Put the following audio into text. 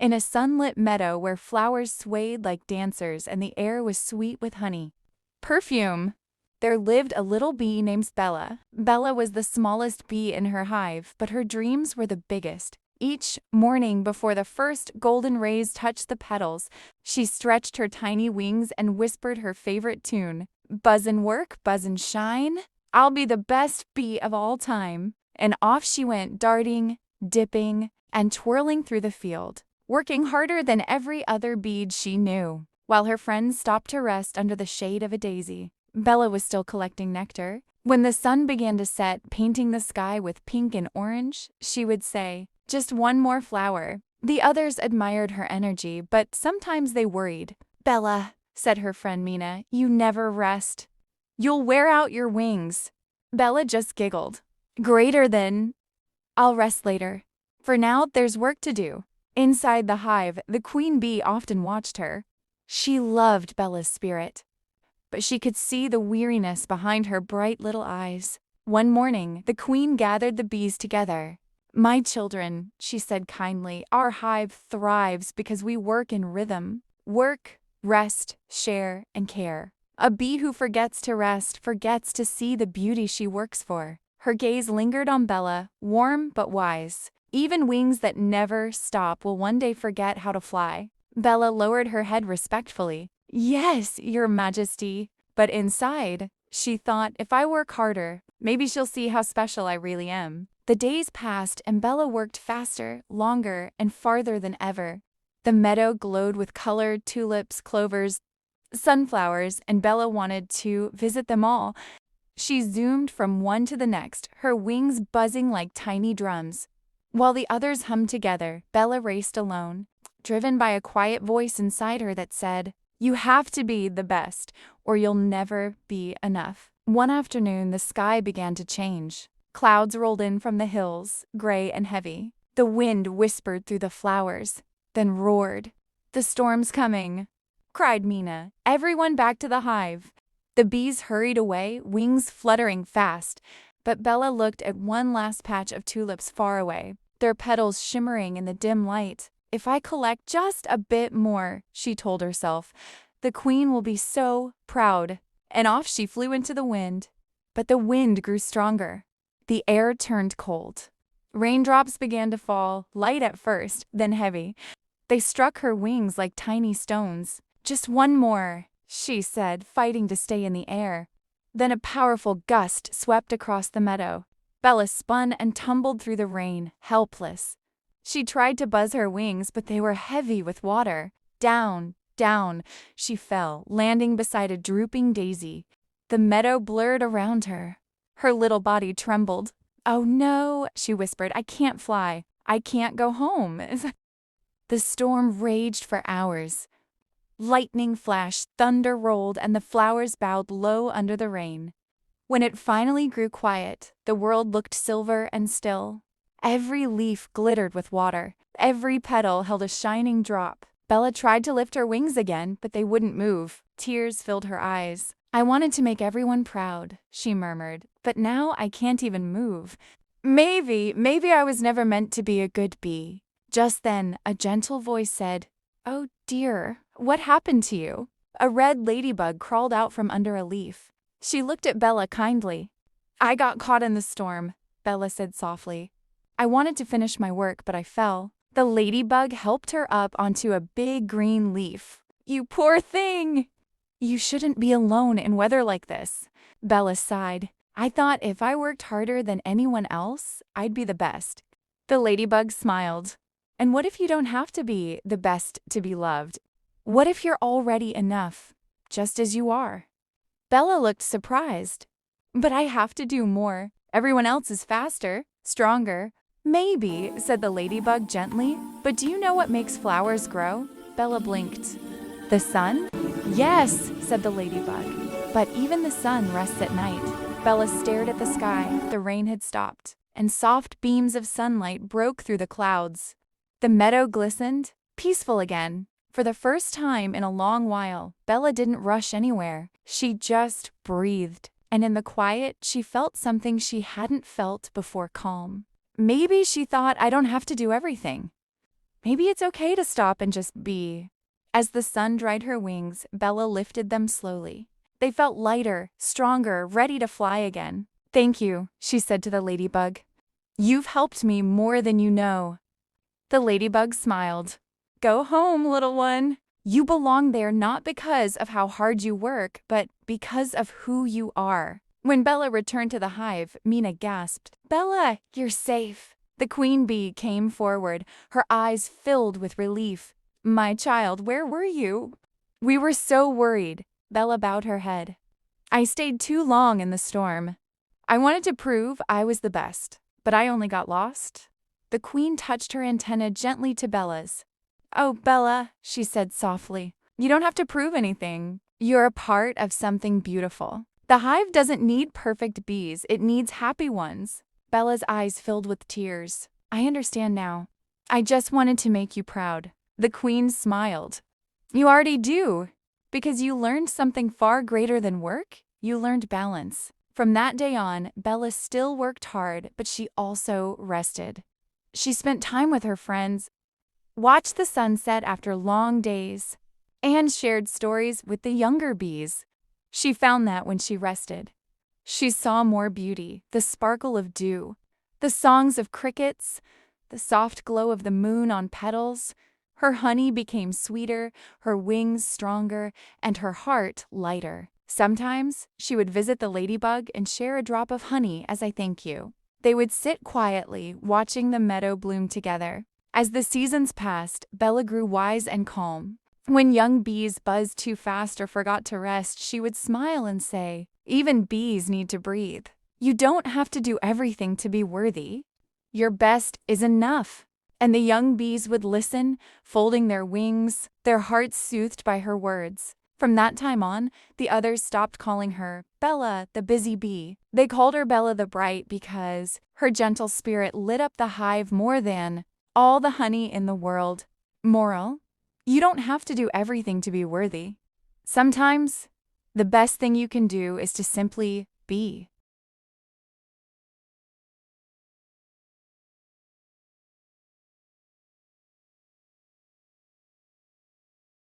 in a sunlit meadow where flowers swayed like dancers and the air was sweet with honey. Perfume! There lived a little bee named Bella. Bella was the smallest bee in her hive, but her dreams were the biggest. Each morning before the first golden rays touched the petals, she stretched her tiny wings and whispered her favorite tune. Buzz and work, buzz and shine. I'll be the best bee of all time. And off she went, darting, dipping, and twirling through the field, working harder than every other bee she knew. While her friends stopped to rest under the shade of a daisy, Bella was still collecting nectar. When the sun began to set, painting the sky with pink and orange, she would say, "Just one more flower." The others admired her energy, but sometimes they worried. "Bella," said her friend Mina, "you never rest. You'll wear out your wings." Bella just giggled. "Greater than. I'll rest later. For now, there's work to do." Inside the hive, the queen bee often watched her. She loved Bella's spirit, but she could see the weariness behind her bright little eyes. One morning, the queen gathered the bees together. "My children," she said kindly, "our hive thrives because we work in rhythm. Work, rest, share, and care. A bee who forgets to rest forgets to see the beauty she works for." Her gaze lingered on Bella, warm but wise. Even wings that never stop will one day forget how to fly. Bella lowered her head respectfully. "Yes, Your Majesty." But inside, she thought, if I work harder, maybe she'll see how special I really am. The days passed and Bella worked faster, longer, and farther than ever. The meadow glowed with colored tulips, clovers, sunflowers, and Bella wanted to visit them all. She zoomed from one to the next, her wings buzzing like tiny drums. While the others hummed together, Bella raced alone, driven by a quiet voice inside her that said, "You have to be the best, or you'll never be enough." One afternoon, the sky began to change. Clouds rolled in from the hills, gray and heavy. The wind whispered through the flowers, then roared. "The storm's coming," cried Mina. "Everyone back to the hive." The bees hurried away, wings fluttering fast, but Bella looked at one last patch of tulips far away, their petals shimmering in the dim light. "If I collect just a bit more," she told herself, "the queen will be so proud." And off she flew into the wind. But the wind grew stronger. The air turned cold. Raindrops began to fall, light at first, then heavy. They struck her wings like tiny stones. "Just one more," she said, fighting to stay in the air. Then a powerful gust swept across the meadow. Bella spun and tumbled through the rain, helpless. She tried to buzz her wings, but they were heavy with water. Down, down, she fell, landing beside a drooping daisy. The meadow blurred around her. Her little body trembled. "Oh no," she whispered, "I can't fly. I can't go home." The storm raged for hours. Lightning flashed, thunder rolled, and the flowers bowed low under the rain. When it finally grew quiet, the world looked silver and still. Every leaf glittered with water. Every petal held a shining drop. Bella tried to lift her wings again, but they wouldn't move. Tears filled her eyes. "I wanted to make everyone proud," she murmured, "but now I can't even move. Maybe I was never meant to be a good bee." Just then, a gentle voice said, "Oh dear, what happened to you?" A red ladybug crawled out from under a leaf. She looked at Bella kindly. "I got caught in the storm," Bella said softly. "I wanted to finish my work, but I fell." The ladybug helped her up onto a big green leaf. "You poor thing! You shouldn't be alone in weather like this." Bella sighed. "I thought if I worked harder than anyone else, I'd be the best." The ladybug smiled. "And what if you don't have to be the best to be loved? What if you're already enough, just as you are?" Bella looked surprised. "But I have to do more. Everyone else is faster, stronger." "Maybe," said the ladybug gently. "But do you know what makes flowers grow?" Bella blinked. "The sun?" "Yes," said the ladybug. "But even the sun rests at night." Bella stared at the sky. The rain had stopped, and soft beams of sunlight broke through the clouds. The meadow glistened, peaceful again. For the first time in a long while, Bella didn't rush anywhere. She just breathed, and in the quiet, she felt something she hadn't felt before: calm. Maybe she thought, I don't have to do everything. Maybe it's okay to stop and just be. As the sun dried her wings, Bella lifted them slowly. They felt lighter, stronger, ready to fly again. "Thank you," she said to the ladybug. "You've helped me more than you know." The ladybug smiled. "Go home, little one. You belong there not because of how hard you work, but because of who you are." When Bella returned to the hive, Mina gasped, "Bella, you're safe." The queen bee came forward, her eyes filled with relief. "My child, where were you?" "We were so worried." Bella bowed her head. "I stayed too long in the storm. I wanted to prove I was the best, but I only got lost." The queen touched her antenna gently to Bella's. "Oh, Bella," she said softly, "you don't have to prove anything. You're a part of something beautiful. The hive doesn't need perfect bees, it needs happy ones." Bella's eyes filled with tears. "I understand now. I just wanted to make you proud." The queen smiled. "You already do. Because you learned something far greater than work. You learned balance." From that day on, Bella still worked hard, but she also rested. She spent time with her friends, watched the sunset after long days, and shared stories with the younger bees. She found that when she rested, she saw more beauty, the sparkle of dew, the songs of crickets, the soft glow of the moon on petals. Her honey became sweeter, her wings stronger, and her heart lighter. Sometimes she would visit the ladybug and share a drop of honey as a thank you. They would sit quietly, watching the meadow bloom together. As the seasons passed, Bella grew wise and calm. When young bees buzzed too fast or forgot to rest, she would smile and say, "Even bees need to breathe. You don't have to do everything to be worthy. Your best is enough." And the young bees would listen, folding their wings, their hearts soothed by her words. From that time on, the others stopped calling her Bella the busy bee. They called her Bella the bright because her gentle spirit lit up the hive more than all the honey in the world. Moral: you don't have to do everything to be worthy. Sometimes, the best thing you can do is to simply be.